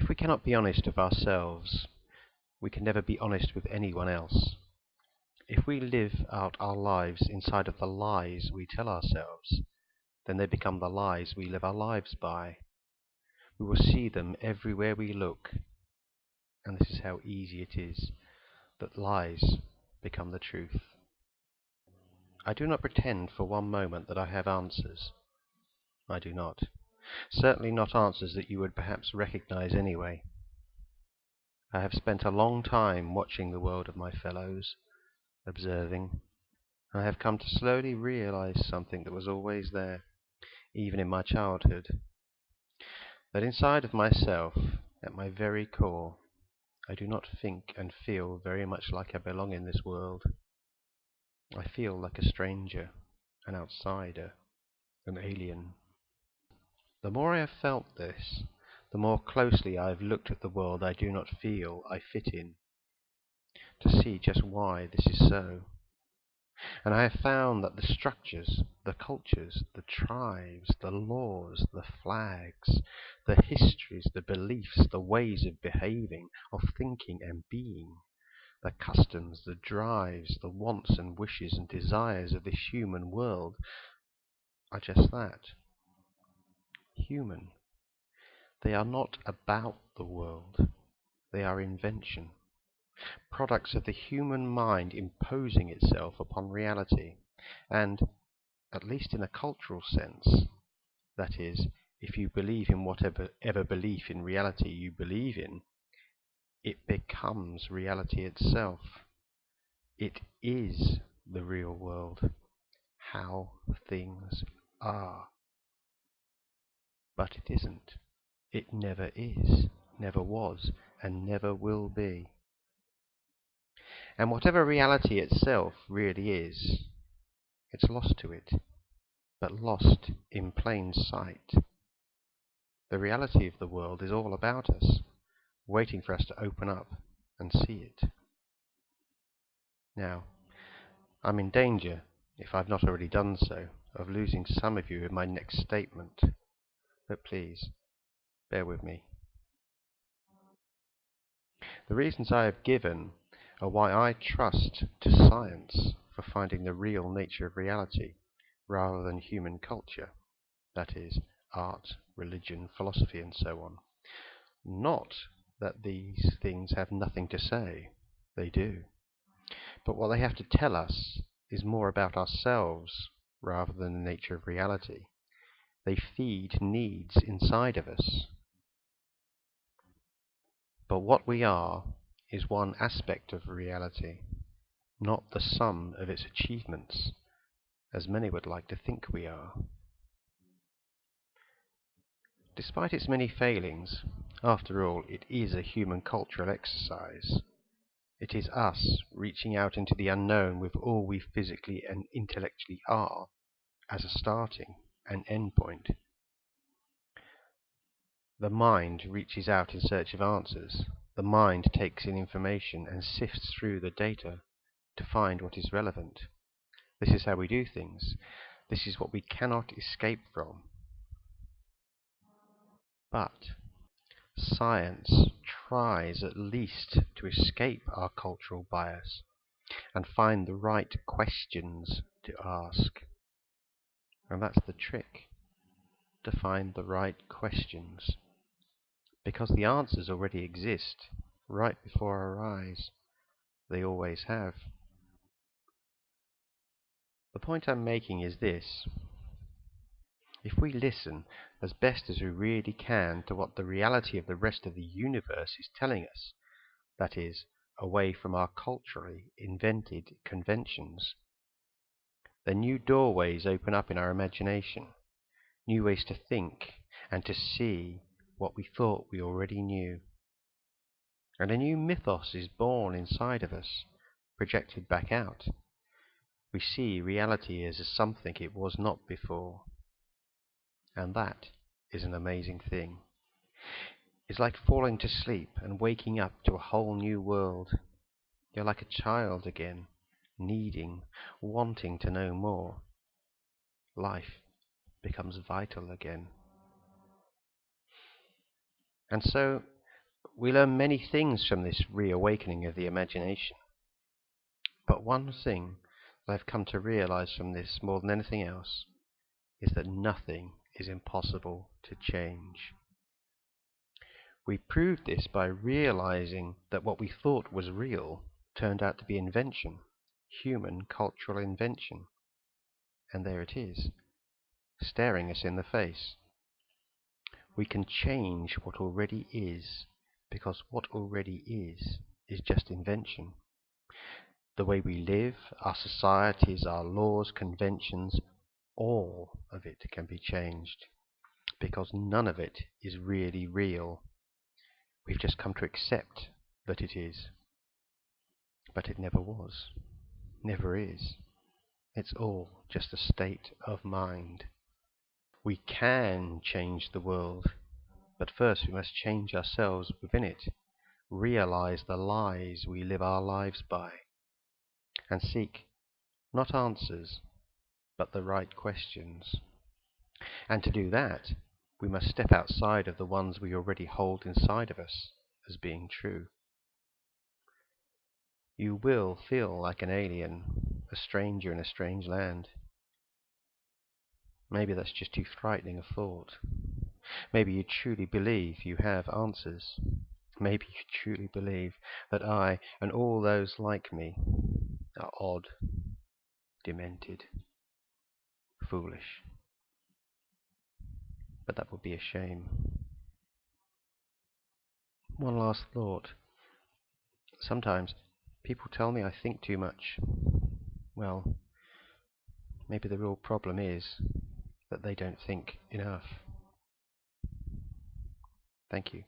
If we cannot be honest with ourselves, we can never be honest with anyone else. If we live out our lives inside of the lies we tell ourselves, then they become the lies we live our lives by. We will see them everywhere we look, and this is how easy it is that lies become the truth. I do not pretend for one moment that I have answers. I do not. Certainly not answers that you would perhaps recognize anyway. I have spent a long time watching the world of my fellows, observing. I have come to slowly realize something that was always there, even in my childhood. That inside of myself, at my very core, I do not think and feel very much like I belong in this world. I feel like a stranger, an outsider, an alien. The more I have felt this, the more closely I have looked at the world I do not feel I fit in, to see just why this is so. And I have found that the structures, the cultures, the tribes, the laws, the flags, the histories, the beliefs, the ways of behaving, of thinking and being, the customs, the drives, the wants and wishes and desires of this human world are just that. Human. They are not about the world. They are invention. Products of the human mind imposing itself upon reality, and, at least in a cultural sense, that is, if you believe in whatever belief in reality you believe in, it becomes reality itself. It is the real world, how things are. But it isn't. It never is, never was, and never will be. And whatever reality itself really is, it's lost to it, but lost in plain sight. The reality of the world is all about us, waiting for us to open up and see it. Now, I'm in danger, if I've not already done so, of losing some of you in my next statement, but please, bear with me. The reasons I have given are why I trust to science for finding the real nature of reality, rather than human culture, that is, art, religion, philosophy, and so on. Not that these things have nothing to say. They do. But what they have to tell us is more about ourselves rather than the nature of reality. They feed needs inside of us. But what we are is one aspect of reality, not the sum of its achievements, as many would like to think we are. Despite its many failings, after all, it is a human cultural exercise. It is us reaching out into the unknown with all we physically and intellectually are, as a starting and end point. The mind reaches out in search of answers. The mind takes in information and sifts through the data to find what is relevant. This is how we do things. This is what we cannot escape from. But science tries at least to escape our cultural bias and find the right questions to ask. And that's the trick, to find the right questions. Because the answers already exist right before our eyes. They always have. The point I'm making is this. If we listen as best as we really can to what the reality of the rest of the universe is telling us, that is, away from our culturally invented conventions, then new doorways open up in our imagination, new ways to think and to see what we thought we already knew. And a new mythos is born inside of us, projected back out. We see reality as something it was not before. And that is an amazing thing. It's like falling to sleep and waking up to a whole new world. You're like a child again, needing, wanting to know more. Life becomes vital again. And so We learn many things from this reawakening of the imagination. But one thing that I've come to realize from this more than anything else is that nothing is impossible to change. We proved this by realizing that what we thought was real turned out to be invention, human cultural invention. And there it is, staring us in the face. We can change what already is, because what already is just invention. The way we live, our societies, our laws, conventions, all of it can be changed, because none of it is really real. We've just come to accept that it is. But it never was, never is. It's all just a state of mind. We can change the world, but first we must change ourselves within it, realize the lies we live our lives by, and seek not answers, but the right questions. And to do that, we must step outside of the ones we already hold inside of us as being true. You will feel like an alien, a stranger in a strange land. Maybe that's just too frightening a thought. Maybe you truly believe you have answers. Maybe you truly believe that I and all those like me are odd, demented, foolish. But that would be a shame. One last thought. Sometimes people tell me I think too much. Well, maybe the real problem is that they don't think enough. Thank you.